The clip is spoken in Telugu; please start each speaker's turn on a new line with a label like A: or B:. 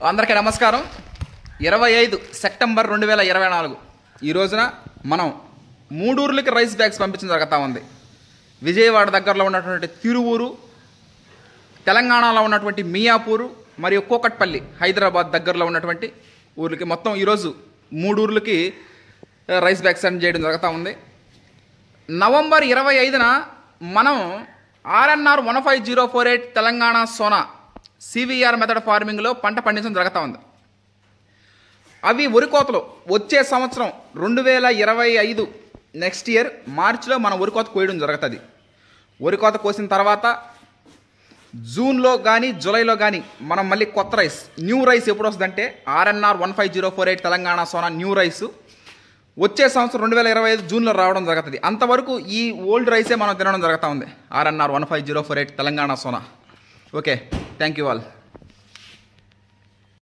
A: అందరికీ నమస్కారం. 25 సెప్టెంబర్ 2024 ఈ రోజున మనం 3 ఊర్లకి రైస్ బ్యాగ్స్ పంపించడం జరుగుతూ ఉంది. విజయవాడ దగ్గరలో ఉన్నటువంటి తిరువూరు, తెలంగాణలో ఉన్నటువంటి మియాపూరు మరియు కూకట్పల్లి, హైదరాబాద్ దగ్గరలో ఉన్నటువంటి ఊర్లకి మొత్తం ఈరోజు 3 ఊర్లకి రైస్ బ్యాగ్స్ సెండ్ చేయడం జరుగుతూ ఉంది. నవంబర్ 25న మనం RNR 15048 Telangana Sona CVR method ఫార్మింగ్లో పంట పండించడం జరుగుతూ ఉంది. అవి వరి కోతలు వచ్చే సంవత్సరం 2025 నెక్స్ట్ ఇయర్ మార్చిలో మనం వరి కోత కోయడం జరుగుతుంది. వరి కోత కోసిన తర్వాత జూన్లో కానీ జూలైలో కానీ మనం మళ్ళీ కొత్త రైస్, న్యూ రైస్ ఎప్పుడు వస్తుందంటే RNR 15048 Telangana Sona new rice వచ్చే సంవత్సరం 2025 జూన్లో రావడం జరుగుతుంది. అంతవరకు ఈ ఓల్డ్ రైసే మనం తినడం జరుగుతూ ఉంది, RNR 15048 Telangana Sona. Okay, thank you all.